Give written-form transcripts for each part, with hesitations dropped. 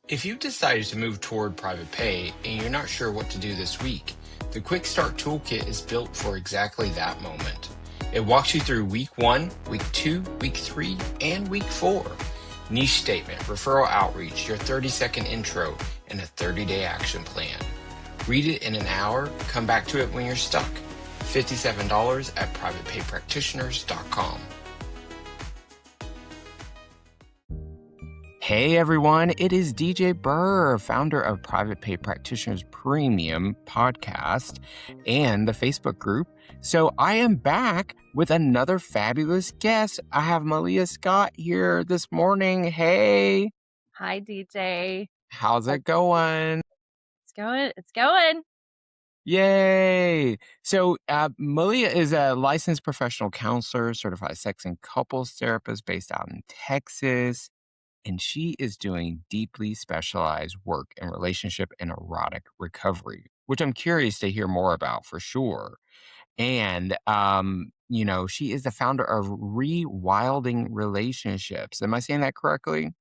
If you've decided to move toward private pay and you're not sure what to do this week, the Quick Start Toolkit is built for exactly that moment. It walks you through week 1, week 2, week 3, and week 4. Niche statement, referral outreach, your 30-second intro, and a 30-day action plan. Read it in an hour, come back to it when you're stuck. $57 at privatepaypractitioners.com. Hey everyone, it is DJ Burr, founder of Private Pay Practitioners Premium podcast and the Facebook group. So I am back with another fabulous guest. I have Malia Scott here this morning. Hey. Hi, DJ. How's it going? It's going. Yay. So Malia is a licensed professional counselor, certified sex and couples therapist based out in Texas. And she is doing deeply specialized work in relationship and erotic recovery, which I'm curious to hear more about for sure. And, she is the founder of Rewilding Relationships. Am I saying that correctly?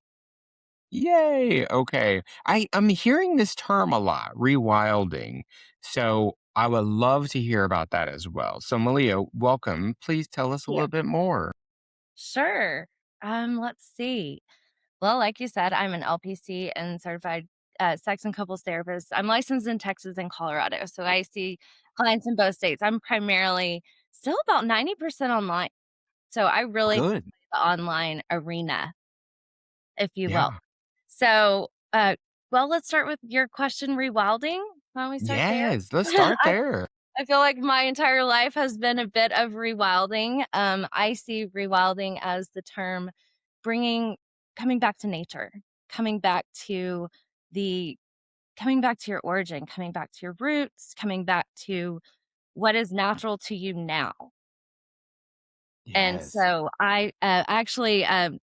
Yay. Okay. I'm hearing this term a lot, rewilding. So I would love to hear about that as well. So Malia, welcome. Please tell us a Yeah. little bit more. Sure. Let's see. Well, like you said, I'm an LPC and certified sex and couples therapist. I'm licensed in Texas and Colorado, so I see clients in both states. I'm primarily still about 90% online. So I really enjoy Good. the online arena, if you will. Yeah. So, let's start with your question, rewilding. Why don't we start there? Yes. Let's start I there. I feel like my entire life has been a bit of rewilding. I see rewilding as the term coming back to nature, coming back to the, coming back to your origin, coming back to your roots, coming back to what is natural to you now. And Yes. so I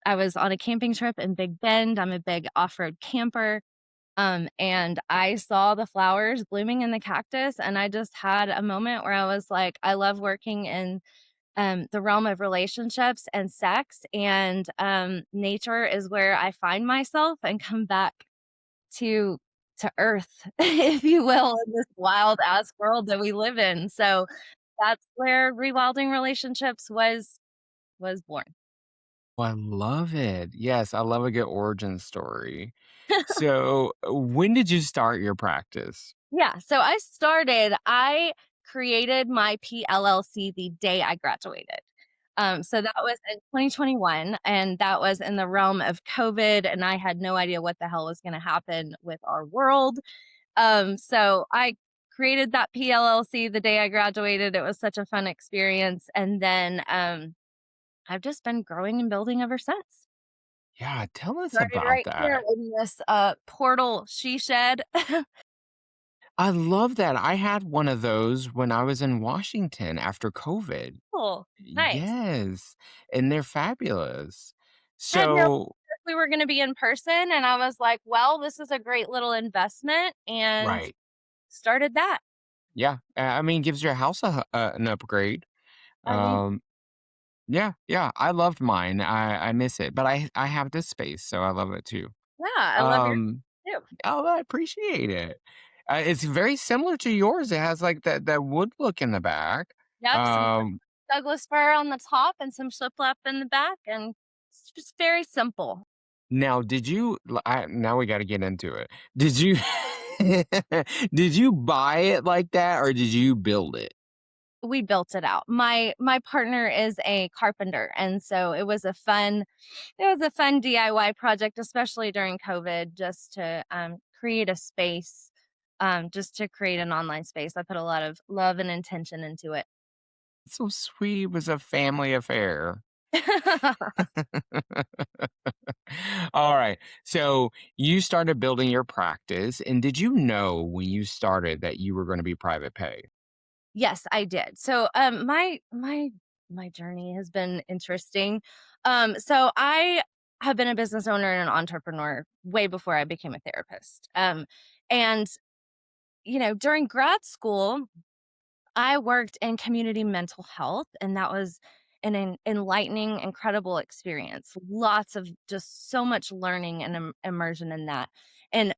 was on a camping trip in Big Bend. I'm a big off-road camper. And I saw the flowers blooming in the cactus, and I just had a moment where I was like, I love working in the realm of relationships and sex, and nature is where I find myself and come back to earth, if you will, in this wild ass world that we live in. So that's where Rewilding Relationships was born. Oh, I love it. Yes, I love a good origin story. So, when did you start your practice? Yeah, so I created my PLLC the day I graduated. So that was in 2021, and that was in the realm of COVID, and I had no idea what the hell was gonna happen with our world. So I created that PLLC the day I graduated. It was such a fun experience, and then, I've just been growing and building ever since. Yeah, tell us Started about right here that. in this, portal she shed. I love that. I had one of those when I was in Washington after COVID. Cool, nice. Yes, and they're fabulous. Had no idea So if we were gonna be in person, and I was like, "Well, this is a great little investment," and right. started that. Yeah, I mean, gives your house an upgrade. I mean, Um, yeah, yeah, I loved mine. I miss it, but I have this space, so I love it too. yeah, I love your Um too. Oh, I appreciate it. It's very similar to yours. It has, like, that wood look in the back. Yep, some Um, Douglas fir on the top and some shiplap in the back, and it's just very simple. now now we gotta get into it. Did you did you buy it like that, or did you build it? We built it out. My partner is a carpenter, and so it was a fun DIY project, especially during COVID, just to, create a space, just to create an online space. I put a lot of love and intention into it. So sweet. It was a family affair. Alright. So, you started building your practice, and did you know when you started that you were gonna be private pay? Yes, I did. So, my journey has been interesting. So I have been a business owner and an entrepreneur way before I became a therapist. And during grad school, I worked in community mental health, and that was an enlightening, incredible experience. Lots of just so much learning and immersion in that. And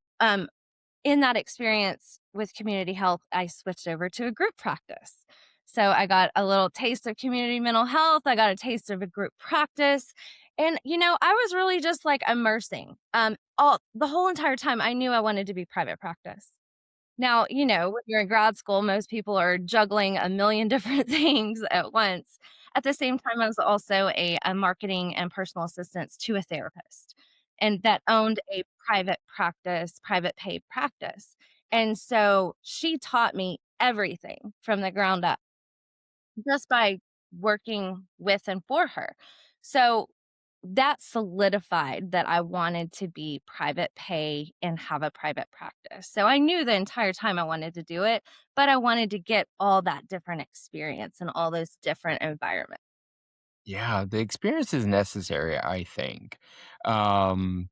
in that experience with community health, I switched over to a group practice. So I got a little taste of community mental health. I got a taste of a group practice. And, I was really just like immersing. All the whole entire time I knew I wanted to be private practice. Now, when you're in grad school, most people are juggling a million different things at once. At the same time, I was also a marketing and personal assistant to a therapist, and that owned a private practice, private paid practice. And so she taught me everything from the ground up just by working with and for her. So that solidified that I wanted to be private pay and have a private practice. So I knew the entire time I wanted to do it, but I wanted to get all that different experience and all those different environments. Yeah, the experience is necessary, I think. Um,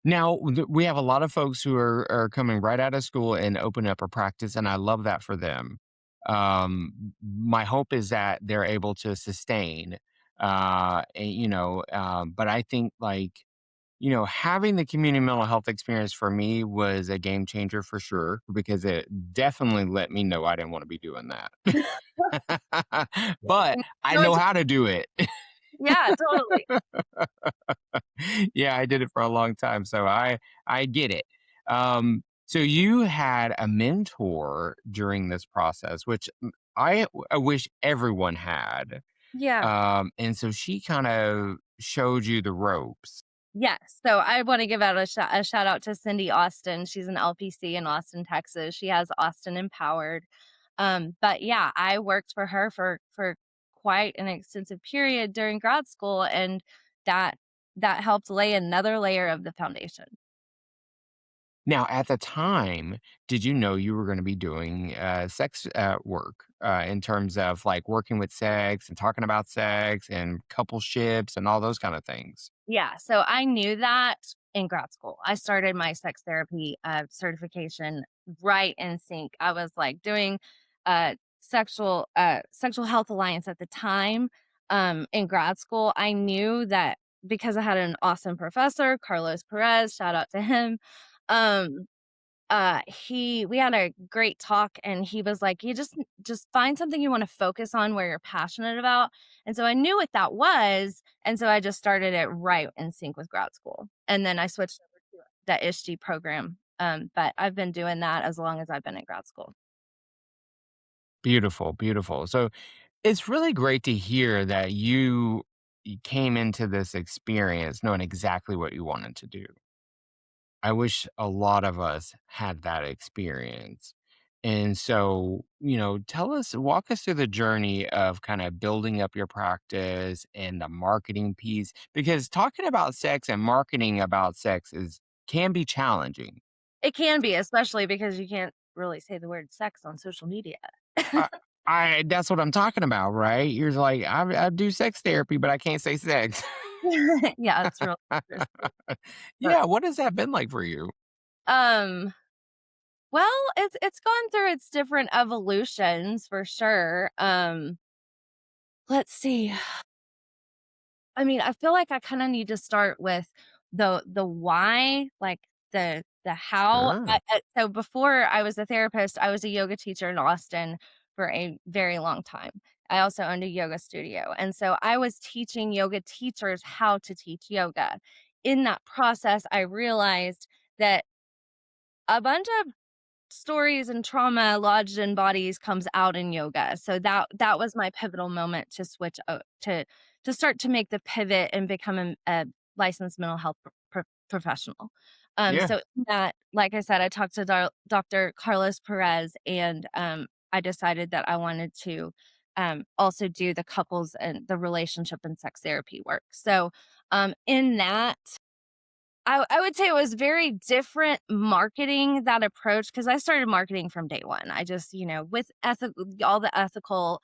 Now, we have a lot of folks who are coming right out of school and open up a practice, and I love that for them. My hope is that they're able to sustain, but I think having the community mental health experience for me was a game changer for sure because it definitely let me know I didn't want to be doing that. But You I know know it's how to do it. Yeah, totally. Yeah, I did it for a long time, so I get it. So you had a mentor during this process, which I wish everyone had. Yeah. And so she kind of showed you the ropes. Yes. So I want to give out a shout out to Cindy Austin. She's an LPC in Austin, Texas. She has Austin Empowered. But yeah, I worked for her for quite an extensive period during grad school, and that that helped lay another layer of the foundation. Now, at the time, did you know you were going to be doing sex work in terms of like working with sex and talking about sex and coupleships and all those kind of things? Yeah, so I knew that in grad school. I started my sex therapy certification right in sync. I was like doing sexual health alliance at the time in grad school. I knew that because I had an awesome professor, Carlos Perez, shout out to him. Um, he we had a great talk, and he was like, "You just find something you wanna focus on where you're passionate about." And so I knew what that was, and so I just started it right in sync with grad school, and then I switched over to the ISHG program, but I've been doing that as long as I've been in grad school. Beautiful, beautiful. So it's really great to hear that you came into this experience knowing exactly what you wanted to do. I wish a lot of us had that experience. And so, walk us through the journey of kind of building up your practice and the marketing piece, because talking about sex and marketing about sex can be challenging. It can be, especially because you can't really say the word sex on social media. I, that's what I'm talking about, right? You're like, I do sex therapy, but I can't say sex. Yeah, it's real interesting. But, Yeah. What has that been like for you? um, well, it's gone through its different evolutions for sure. Let's see. I mean, I feel like I kinda need to start with the why, like, the how. Sure. So before I was a therapist, I was a yoga teacher in Austin for a very long time. I also owned a yoga studio, and so I was teaching yoga teachers how to teach yoga. In that process, I realized that a bunch of stories and trauma lodged in bodies comes out in yoga. So that was my pivotal moment to switch to start to make the pivot and become a licensed mental health professional. Yeah. So in that, like I said, I talked to Dr. Carlos Perez, and I decided that I wanted to also do the couples and the relationship and sex therapy work. So in that, I would say it was very different marketing that approach because I started marketing from day one. I just, with all the ethical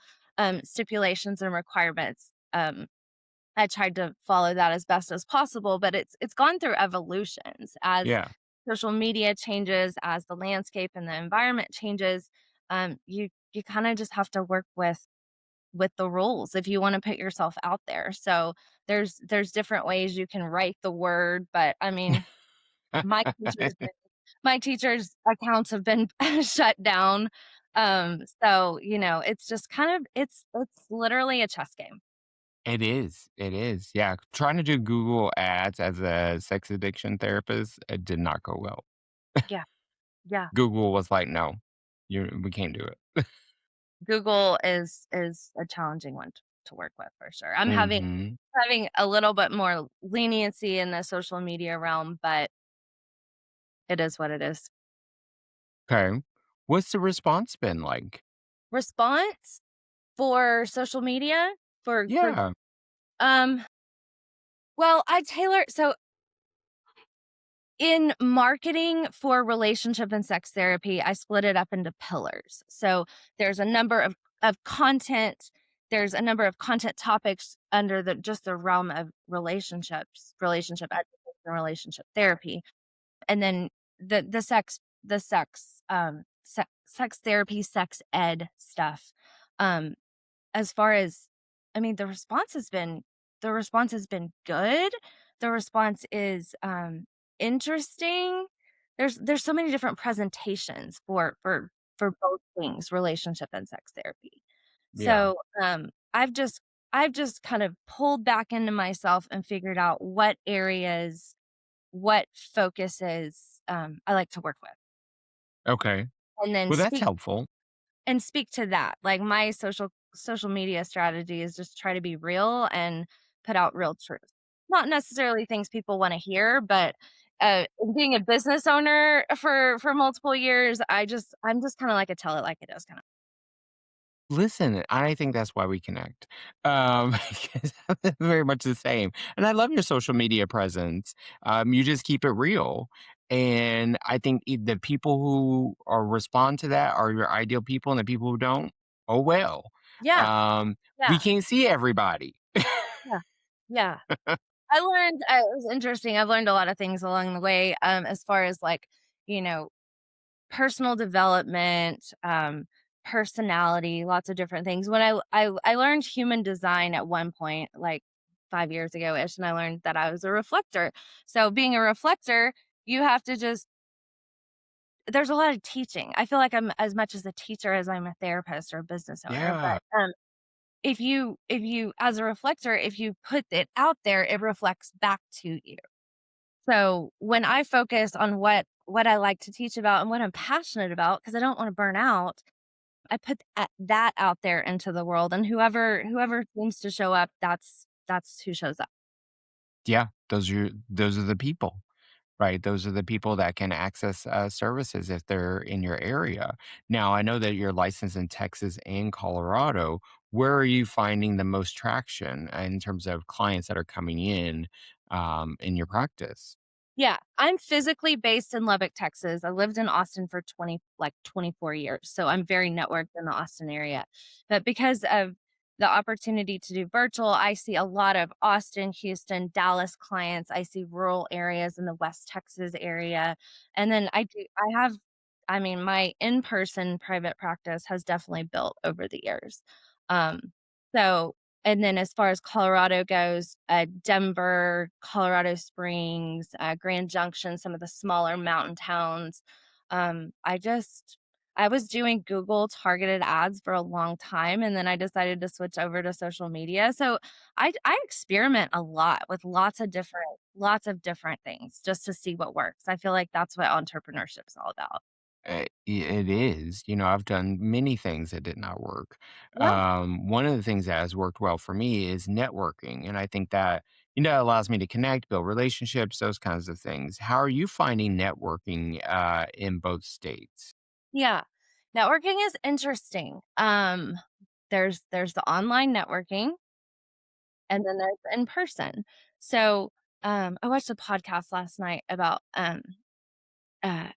stipulations and requirements, I tried to follow that as best as possible. But it's gone through evolutions as Yeah. social media changes, as the landscape and the environment changes. You kind of just have to work with. with the rules if you want to put yourself out there. So there's different ways you can write the word, but I mean, my teachers my teachers' accounts have been shut down. So, it's just kind of it's literally a chess game. It is, it is, yeah, trying to do Google Ads as a sex addiction therapist, it did not go well. Yeah, yeah. Google was like, "No, we can't do it." Google is a challenging one to work with for sure. I'm having Mhm. having a little bit more leniency in the social media realm, but it is what it is. 'Kay. What's the response been like? Response for social media for Yeah, um well, I tailor so in marketing for relationship and sex therapy, I split it up into pillars. So there's a number of content, there's a number of content topics under the realm of relationships, relationship education, relationship therapy. And then the sex therapy, sex ed stuff. Um as far as I mean, the response has been good. The response is, interesting. There's so many different presentations for both things, relationship and sex therapy. yeah, So, I've just kind of pulled back into myself and figured out what areas, what focuses, I like to work with, okay. and then Well, that's helpful. speak to that. Like, my social media strategy is just try to be real and put out real truth. Not necessarily things people wanna hear, but, being a business owner for multiple years, I'm just kinda like a tell it like it is kinda. Listen, I think that's why we connect, because I'm very much the same, and I love your social media presence. You just keep it real, and I think the people who are respond to that are your ideal people, and the people who don't, oh well. Yeah, We yeah, can't see everybody. yeah, yeah. It was interesting, I've learned a lot of things along the way, as far as, like, you know, personal development, personality, lots of different things. When I learned human design at one point, like 5 years ago-ish, and I learned that I was a reflector. So being a reflector, you have to just there's a lot of teaching. I feel like I'm as much as a teacher as I'm a therapist or a business owner, Yeah. but, if you as a reflector, if you put it out there, it reflects back to you. So, when I focus on what I like to teach about and what I'm passionate about, because I don't wanna burn out, I put that out there into the world, and whoever seems to show up, that's who shows up. Yeah, those are the people, right? Those are the people that can access, services if they're in your area. Now, I know that you're licensed in Texas and Colorado. Where are you finding the most traction in terms of clients that are coming in your practice? Yeah, I'm physically based in Lubbock, Texas. I lived in Austin for 24 years, so I'm very networked in the Austin area. But because of the opportunity to do virtual, I see a lot of Austin, Houston, Dallas clients. I see rural areas in the West Texas area. And then I mean, my in-person private practice has definitely built over the years. Um, so and then as far as Colorado goes, Denver, Colorado Springs, Grand Junction, some of the smaller mountain towns. I was doing Google targeted ads for a long time, and then I decided to switch over to social media. So I experiment a lot with lots of different things just to see what works. I feel like that's what entrepreneurship is all about. It is. I've done many things that did not work. Yeah. One of the things that has worked well for me is networking. And I think that, allows me to connect, build relationships, those kinds of things. How are you finding networking in both states? Yeah. Networking is interesting. There's the online networking, and then there's in person. So, I watched a podcast last night about,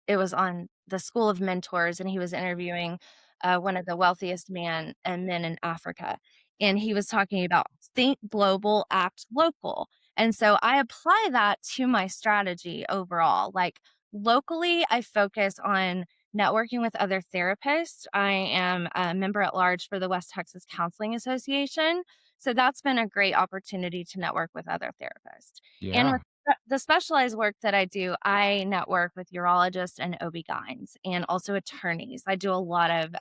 it was on the School of Mentors, and he was interviewing, one of the wealthiest men in Africa, and he was talking about think global, act local, and so I apply that to my strategy overall. Like, locally, I focus on networking with other therapists. I am a member at large for the West Texas Counseling Association. So that's been a great opportunity to network with other therapists. And with Yeah. the specialized work that I do, I network with urologists and OB-GYNs and also attorneys. I do a lot of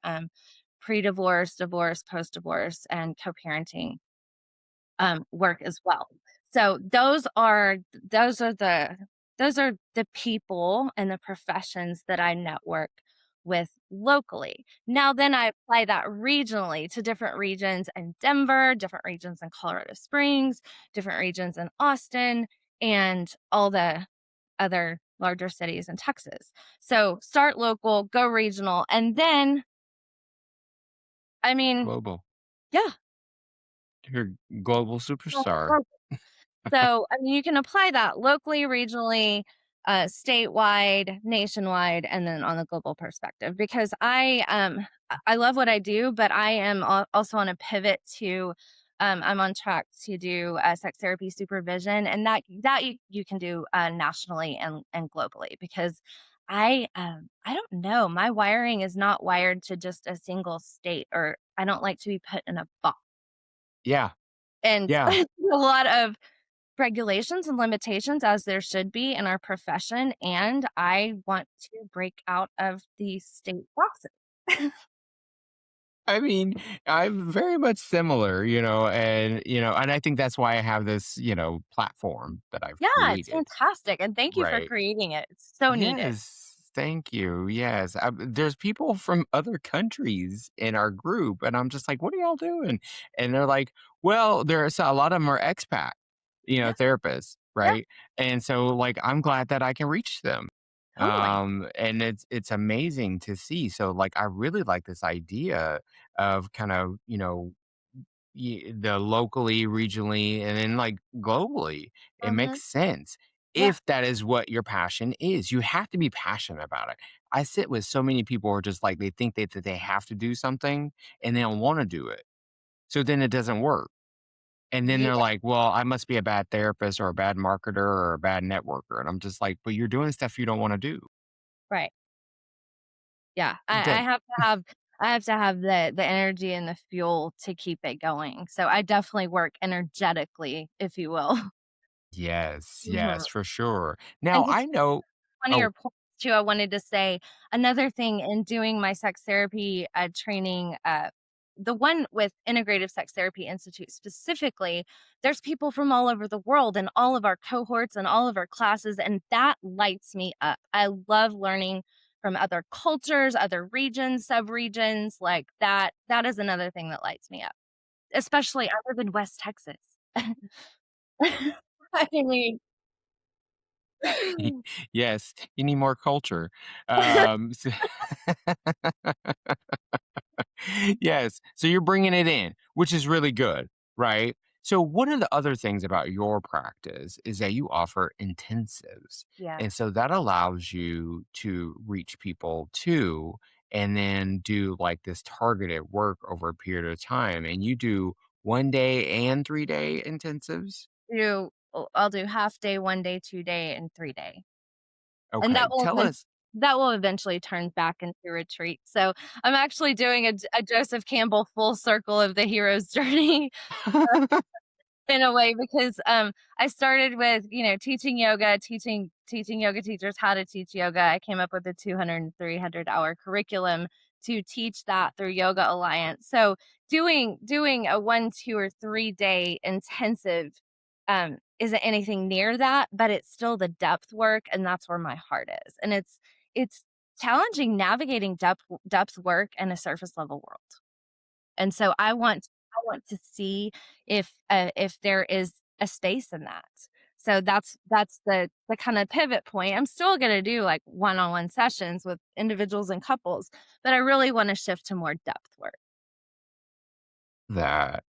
pre-divorce, divorce, post-divorce, and co-parenting work as well. So those are the people and the professions that I network with locally. Now then I apply that regionally to different regions in Denver, different regions in Colorado Springs, different regions in Austin, and all the other larger cities in Texas. So start local, go regional, and then I mean, Global. yeah, You're a global superstar. so, I mean, you can apply that locally, regionally, statewide, nationwide, and then on the global perspective because I love what I do, but I am also on a pivot to I'm on track to do sex therapy supervision, and you can do nationally and globally because I don't know, my wiring is not wired to just a single state, or I don't like to be put in a box, Yeah. and Yeah. a lot of regulations and limitations as there should be in our profession, and I want to break out of the state boxes. I mean, I'm very much similar, and I think that's why I have this, platform that I've Yeah, it's created, fantastic, and thank you for right? creating it. It's so needed. Yes, thank you. Yes, there's people from other countries in our group, and I'm just like, "What are y'all doing?" And they're like, "Well, there's a lot of them are expat, Yeah, therapists, yeah, right?" And so, like, I'm glad that I can reach them, totally. and it's amazing to see. So, like, I really like this idea of kind of the locally, regionally, and then like globally. It Mhm. makes sense Yeah, if that is what your passion is. You have to be passionate about it. I sit with so many people who are just like they think that they have to do something and they don't want to do it. So then it doesn't work. And then yeah, they're like, well, I must be a bad therapist or a bad marketer or a bad networker. And I'm just like, but you're doing stuff you don't want to do. right. Yeah, That I have to have the energy and the fuel to keep it going, so I definitely work energetically, if you will. yes, Mhm. yes, for sure. And Now to I know. one of Oh, your points too, I wanted to say another thing in doing my sex therapy training, the one with Integrative Sex Therapy Institute specifically, there's people from all over the world and all of our cohorts and all of our classes, and that lights me up. I love learning from other cultures, other regions, subregions, like that. That is another thing that lights me up. Especially, I live in West Texas. I mean, yes, you need more culture. So yes, so you're bringing it in, which is really good, right? So one of the other things about your practice is that you offer intensives. yeah, And so that allows you to reach people too, and then do like this targeted work over a period of time. And you do 1 day and 3 day intensives. I'll do half day, 1 day, 2 day, and 3 day. And Okay, tell us. that will eventually turn back into retreat. So, I'm actually doing a Joseph Campbell full circle of the hero's journey in a way because, I started with, teaching yoga, teaching yoga teachers how to teach yoga. I came up with a 200 and 300-hour curriculum to teach that through Yoga Alliance. So, doing a 1, 2, or 3-day intensive, isn't anything near that, but it's still the depth work, and that's where my heart is. And it's challenging navigating depth work in a surface level world. And so I want to see if there is a space in that. So that's the kind of pivot point. I'm still gonna do, like, one-on-one sessions with individuals and couples, but I really wanna shift to more depth work. That.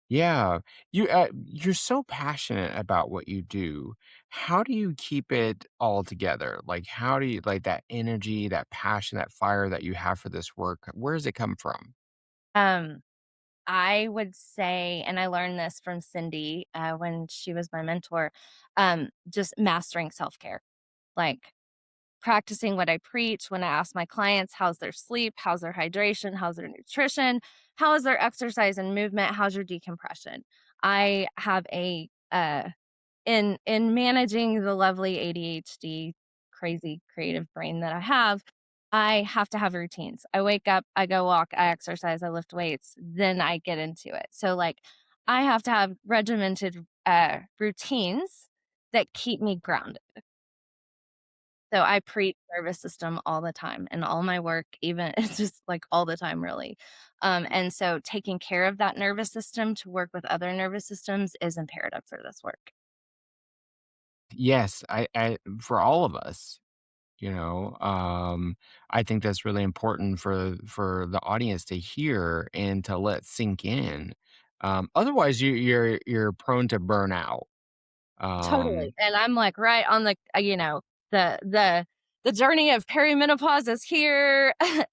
Yeah. You're so passionate about what you do. How do you keep it all together? Like, how do you like that energy, that passion, that fire that you have for this work? Where does it come from? Um, I would say, and I learned this from Cindy, when she was my mentor, just mastering self-care. Like practicing what I preach when I ask my clients, how's their sleep? How's their hydration? How's their nutrition? How is their exercise and movement? How's your decompression? I have in managing the lovely ADHD crazy creative brain that I have to have routines. I wake up, I go walk, I exercise, I lift weights, then I get into it. So like I have to have regimented routines that keep me grounded. So I preach nervous system all the time and all my work, even it's just like all the time, really. And so taking care of that nervous system to work with other nervous systems is imperative for this work. Yes, for all of us, I think that's really important for the audience to hear and to let sink in. Otherwise, you're prone to burnout. Totally, Um, and I'm, like, right on the the the the journey of perimenopause is here. I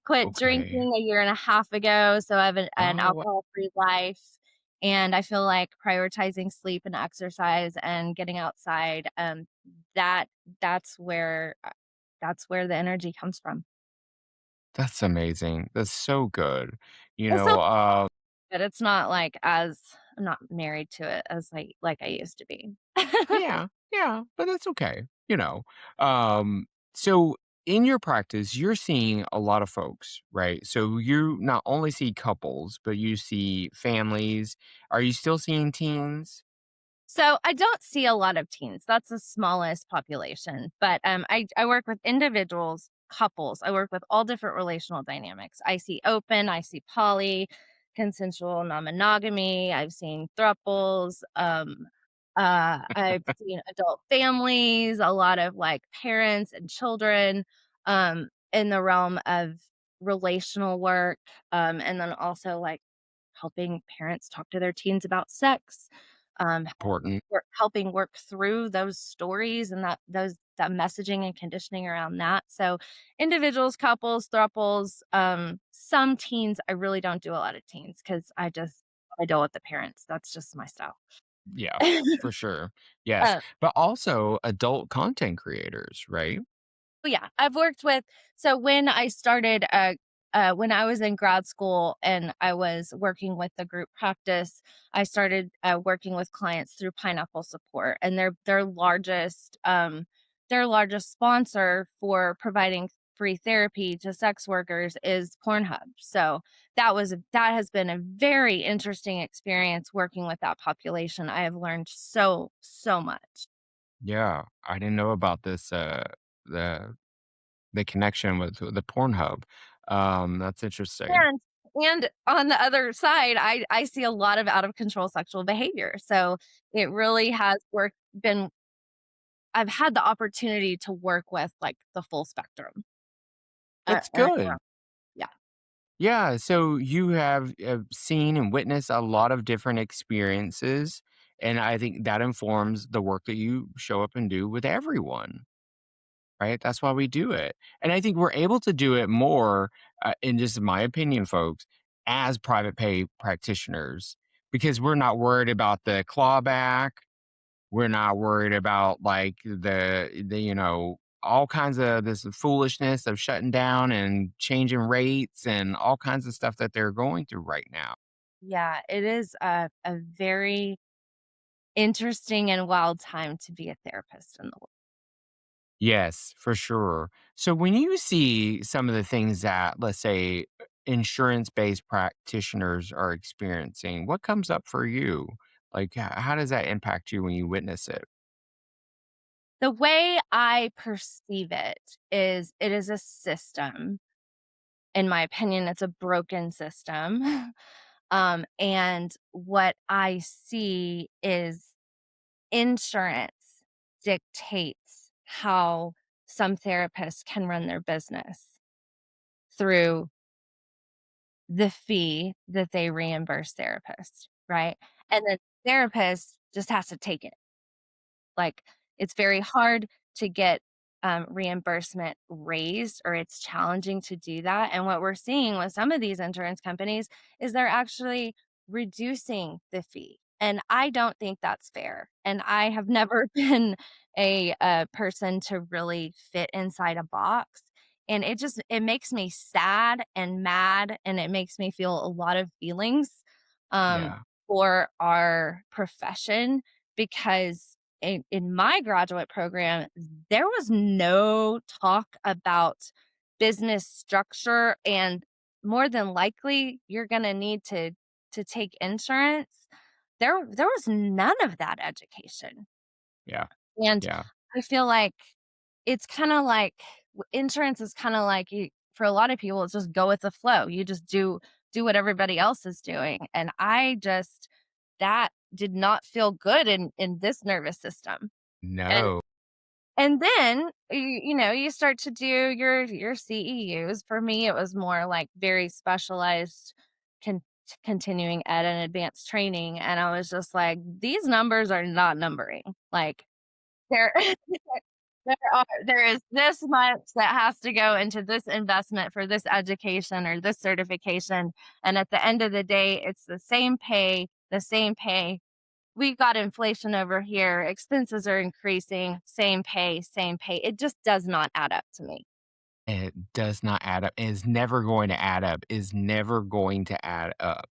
quit okay. drinking a year and a half ago, so I have an Oh, alcohol-free life, and I feel like prioritizing sleep and exercise and getting outside, that that's where, that's where the energy comes from. that's amazing. That's so good. You It's so know, uh, but it's not, like, as I'm not married to it as I used to be. yeah, yeah, but that's okay. Um, so in your practice, you're seeing a lot of folks, right? So you not only see couples, but you see families. Are you still seeing teens? So I don't see a lot of teens. That's the smallest population. But I work with individuals, couples. I work with all different relational dynamics. I see open, I see poly, consensual non-monogamy. I've seen thruples. I've seen adult families. A lot of like parents and children. In the realm of relational work. And then also like helping parents talk to their teens about sex, Important. helping work through those stories and that messaging and conditioning around that. So individuals, couples, thruples, some teens, I really don't do a lot of teens because I deal with the parents. That's just my style. Yeah, for sure. Yes, uh, but also adult content creators, right? Well, yeah, I've worked with so when I was in grad school and I was working with the group practice, I started working with clients through Pineapple Support, and their largest sponsor for providing free therapy to sex workers is Pornhub. So that has been a very interesting experience working with that population. I have learned so much. Yeah, I didn't know about this, the the connection with the Pornhub. That's interesting. And and on the other side, I see a lot of out of control sexual behavior. So it really has worked been I've had the opportunity to work with like the full spectrum. That's And good. yeah. Yeah, so you have, seen and witnessed a lot of different experiences, and I think that informs the work that you show up and do with everyone, right? That's why we do it, and I think we're able to do it more, in just my opinion, folks, as private pay practitioners, because we're not worried about the clawback. We're not worried about, like, all kinds of this foolishness of shutting down and changing rates and all kinds of stuff that they're going through right now. Yeah, it is a very interesting and wild time to be a therapist in the world. Yes, for sure. So when you see some of the things that, let's say, insurance-based practitioners are experiencing, what comes up for you? Like, how does that impact you when you witness it? The way I perceive it is a system. In my opinion, it's a broken system. And what I see is insurance dictates how some therapists can run their business through the fee that they reimburse therapists, right? And the therapist just has to take it. Like, it's very hard to get, reimbursement raised, or it's challenging to do that, and what we're seeing with some of these insurance companies is they're actually reducing the fee. And I don't think that's fair, and I have never been a person to really fit inside a box, and it makes me sad and mad, and it makes me feel a lot of feelings, um, Yeah. for our profession because in my graduate program, there was no talk about business structure, and more than likely, you're gonna need to take insurance. There was none of that education, Yeah. and Yeah. I feel like it's kinda like insurance is kinda like you for a lot of people, it's just go with the flow. You just do what everybody else is doing, and I just that did not feel good in this nervous system, and No. then, you start to do your CEUs. For me, it was more like very specialized con continuing ed and advanced training, and I was just like, "These numbers are not numbering." Like, there there is this much that has to go into this investment for this education or this certification, and at the end of the day, it's the same pay. We've got inflation over here, expenses are increasing, same pay, same pay. It just does not add up to me. It does not add up. Is never going to add up. Is never going to add up.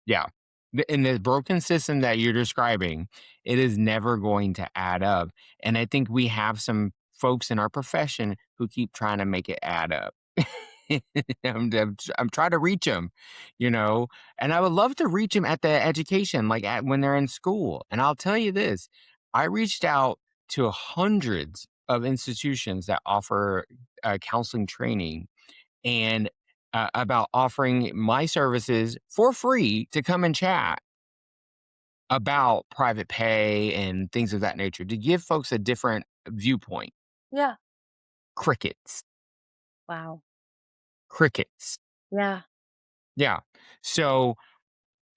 Yeah. In the broken system that you're describing, it is never going to add up. And I think we have some folks in our profession who keep trying to make it add up. I'm trying to reach them, and I would love to reach them at the education, like when they're in school. And I'll tell you this, I reached out to hundreds of institutions that offer counseling training and about offering my services for free to come and chat about private pay and things of that nature to give folks a different viewpoint. Yeah. Crickets, Wow. crickets. Yeah. Yeah. So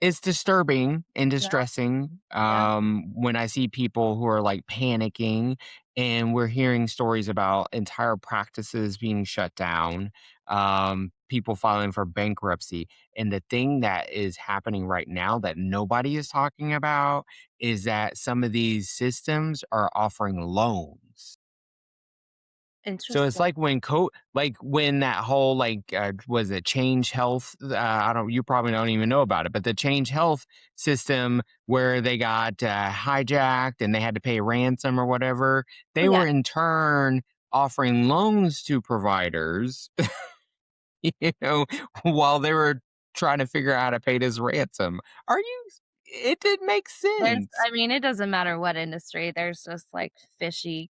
it's disturbing and Yeah. distressing, Yeah. when I see people who are, like, panicking, and we're hearing stories about entire practices being shut down, people filing for bankruptcy, and the thing that is happening right now that nobody is talking about is that some of these systems are offering loans. So it's Interesting. like when that whole, was it Change Health? I don't you probably don't even know about it, but the Change Health system where they got, hijacked and they had to pay ransom or whatever, Oh, they yeah. were in turn offering loans to providers, you know, while they were trying to figure out how to pay this ransom. Are you It didn't make sense. I mean, it doesn't matter what industry, there's just, like, fishy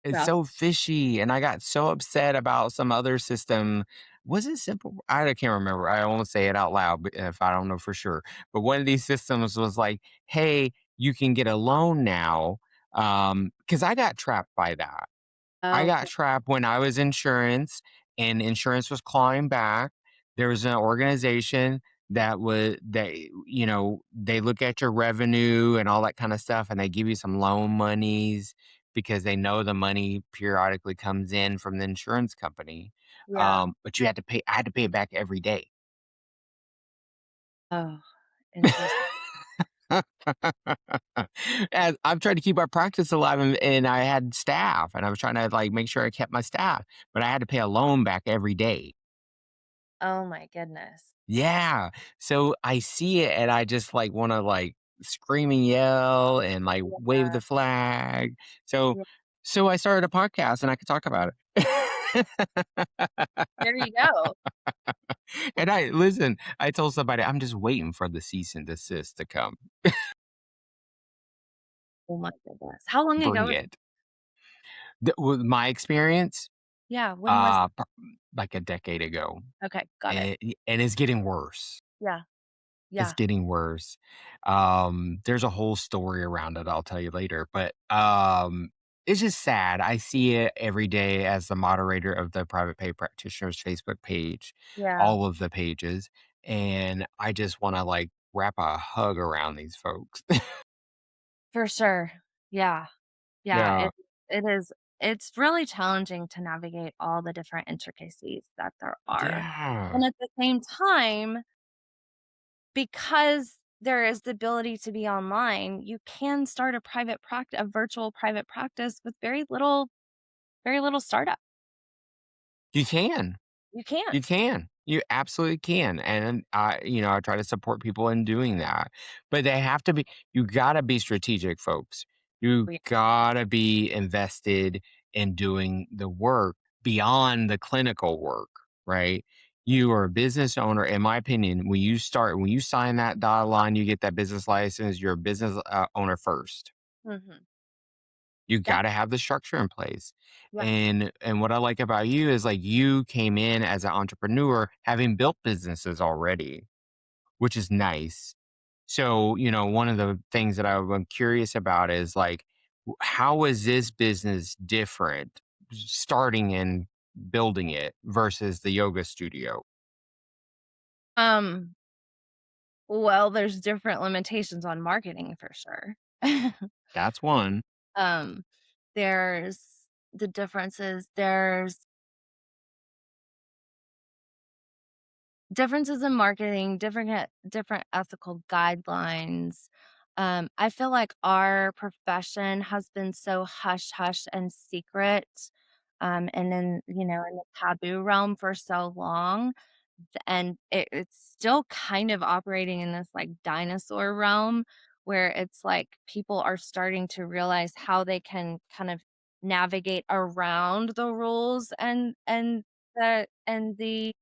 It's stuff. so fishy, and I got so upset about some other system. Was it Simple? I can't remember. I won't say it out loud if I don't know for sure. But one of these systems was like, "Hey, you can get a loan now." Because I got trapped by that. I got Okay. trapped when I was insurance and insurance was clawing back. There was an organization they look at your revenue and all that kind of stuff and they give you some loan monies because they know the money periodically comes in from the insurance company. Yeah. But I had to pay it back every day. Oh, interesting. And I'm trying to keep our practice alive, and I had staff, and I was trying to like make sure I kept my staff, but I had to pay a loan back every day. Oh my goodness. Yeah. So I see it and I just like want to like scream and yell and like wave Yeah. the flag. So Yeah. so I started a podcast and I could talk about it. There you go. And I told somebody I'm just waiting for the cease and desist to come. Oh my goodness. How long ago Bring was it. With my experience, yeah, when was like a decade ago. okay, got it. And, and it's getting worse. Yeah. It's Yeah, getting worse. There's a whole story around it I'll tell you later, but, it's just sad. I see it every day as the moderator of the Private Pay Practitioners Facebook page, yeah, all of the pages, and I just wanna, like, wrap a hug around these folks. for sure. Yeah, yeah, Yeah. it is it's really challenging to navigate all the different intricacies that there are. Yeah. And at the same time, because there is the ability to be online, you can start a virtual private practice with very little startup. You can. You can. You can. You absolutely can. And I try to support people in doing that. But they have to be you gotta be strategic, folks. You We gotta be invested in doing the work beyond the clinical work, right? You are a business owner, in my opinion, when you sign that dotted line, you get that business license, you're a business owner first. Mhm. You Yeah, gotta have the structure in place. yeah. And what I like about you is, like, you came in as an entrepreneur having built businesses already, which is nice. So, one of the things that I'm curious about is, like, how is this business different starting and building it versus the yoga studio? Um, well, there's different limitations on marketing for sure. That's one. Um, there's the differences there's differences in marketing, different ethical guidelines. I feel like our profession has been so hush hush and secret, and then, in the taboo realm for so long, and it's still kind of operating in this like dinosaur realm where it's like people are starting to realize how they can kind of navigate around the rules and the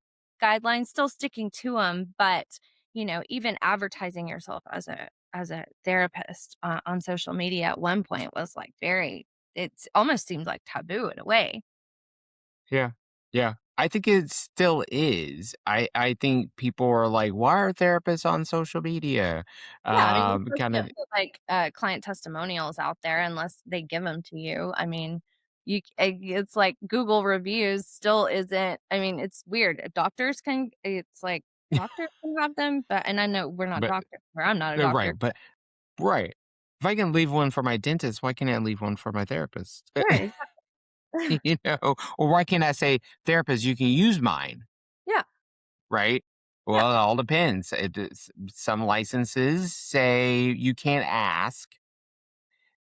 guidelines, still sticking to them, but even advertising yourself as a therapist on social media at one point was like very, it almost seemed like taboo in a way. Yeah. Yeah. I think it still is. I think people are like, "Why are therapists on social media?" Yeah, I mean, you still Kind of can't put, like, client testimonials out there unless they give them to you. I mean, it's like Google reviews still isn't, I mean, it's weird. Doctors can it's like doctors can have them, but and I know we're not but doctors, or I'm not a doctor. right, but right. If I can leave one for my dentist, why can't I leave one for my therapist? Right, exactly. Or why can't I say, "Therapist, you can use mine," Yeah, right? yeah, Well, it all depends. Some licenses say you can't ask,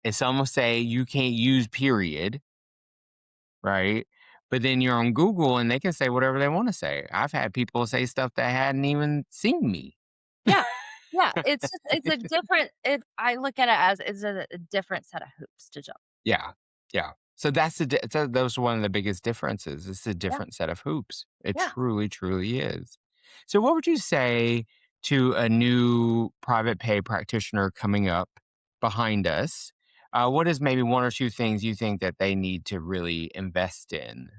and some will say you can't use, period, right? But then you're on Google and they can say whatever they want to say. I've had people say stuff that hadn't even seen me. yeah, yeah. It's a different I look at it as it's a different set of hoops to jump. Yeah, yeah. So those are one of the biggest differences. It's a Yeah, different set of hoops. It yeah. truly, truly is. So, what would you say to a new private pay practitioner coming up behind us? What is maybe one or two things you think that they need to really invest in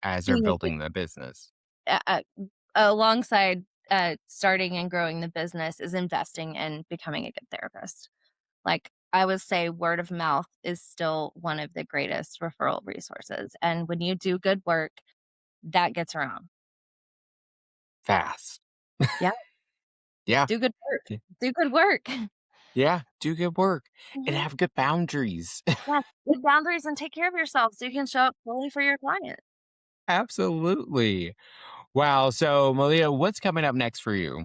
as they're Being a good building the business? uh, uh, alongside, starting and growing the business is investing in becoming a good therapist. Like, I would say word of mouth is still one of the greatest referral resources, and when you do good work, that gets around. Fast. Yeah, Yeah. do good work. y- Do good work. Yeah. Do good work and Mhm. have good boundaries. Yeah, good boundaries and take care of yourself so you can show up fully for your client. Absolutely. Wow. So, Malia, what's coming up next for you?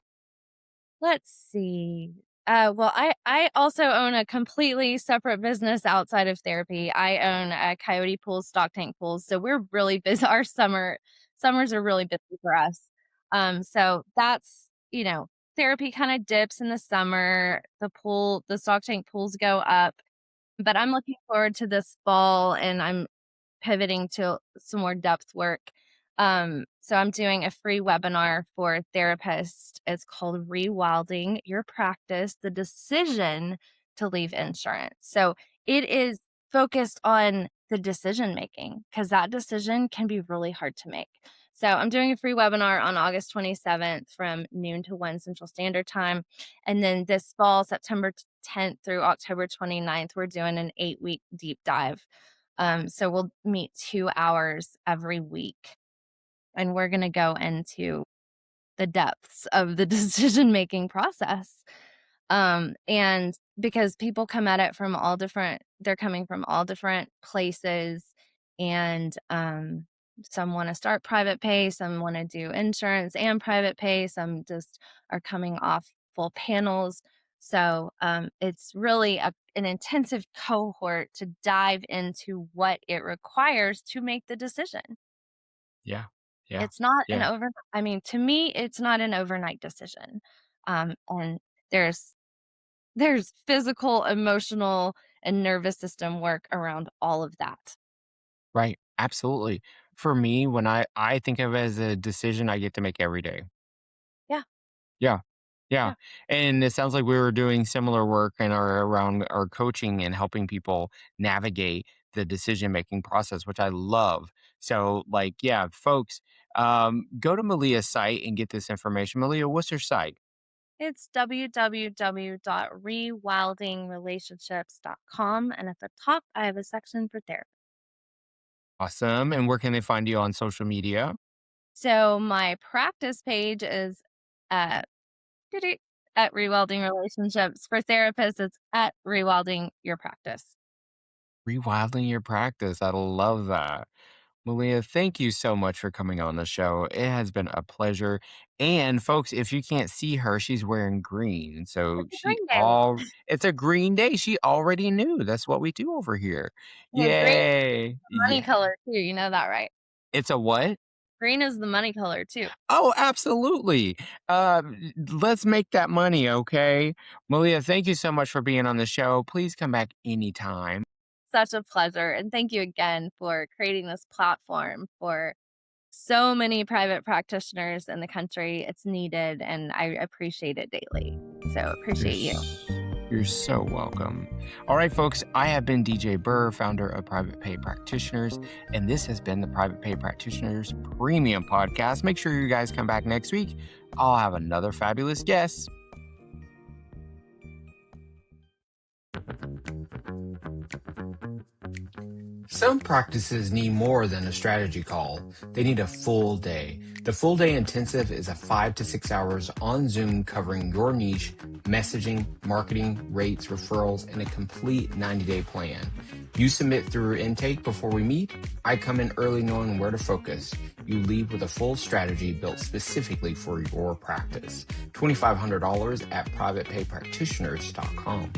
Let's see. Well, I also own a completely separate business outside of therapy. I own coyote pools, stock tank pools, so we're really busy. Our summers are really busy for us. So that's therapy kind of dips in the summer. The stock tank pools go up, but I'm looking forward to this fall, and I'm pivoting to some more depth work. So I'm doing a free webinar for therapists. It's called Rewilding Your Practice, the decision to leave insurance. So it is focused on the decision making because that decision can be really hard to make. So I'm doing a free webinar on August 27th from noon to 1 Central Standard Time. And then this fall, September 10th through October 29th, we're doing an 8-week deep dive. So we'll meet 2 hours every week, and we're gonna go into the depths of the decision-making process. And because people come at it from all different they're coming from all different places, and, some wanna start private pay, some wanna do insurance and private pay, some just are coming off full panels. So it's really an intensive cohort to dive into what it requires to make the decision. Yeah. Yeah. It's not an Yeah. over I mean, to me, it's not an overnight decision. And there's there's physical, emotional, and nervous system work around all of that. Right. Absolutely. For me, when I think of it as a decision I get to make every day. Yeah, Yeah. Yeah. yeah. And it sounds like we were doing similar work in our around our coaching and helping people navigate the decision making process, which I love. So like, yeah, folks, go to Malia's site and get this information. Malia, what's her site? It's www.rewildingrelationships.com, and at the top, I have a section for therapy. Awesome. And where can they find you on social media? So my practice page is at doo-doo, at Rewilding Relationships. For therapists, it's at Rewilding Your Practice. Rewilding your practice. I love that. Malia, thank you so much for coming on the show. It has been a pleasure. And folks, if you can't see her, she's wearing green. So It's a green day. it's a green day. She already knew. That's what we do over here. Well, green is Yay. the money Yeah. color too, you know that, right? It's a what? Green is the money color too. Oh, absolutely. Let's make that money, okay? Malia, thank you so much for being on the show. Please come back anytime. Such a pleasure, and thank you again for creating this platform for so many private practitioners in the country. It's needed, and I appreciate it daily. So, You're, appreciate you. you're so welcome. All right, folks, I have been DJ Burr, founder of Private Pay Practitioners, and this has been the Private Pay Practitioners Premium Podcast. Make sure you guys come back next week. I'll have another fabulous guest. Some practices need more than a strategy call. They need a full day. The full day intensive is a 5 to 6 hours on Zoom covering your niche, messaging, marketing, rates, referrals, and a complete 90-day plan. You submit through intake before we meet. I come in early knowing where to focus. You leave with a full strategy built specifically for your practice. $2,500 at privatepaypractitioners.com.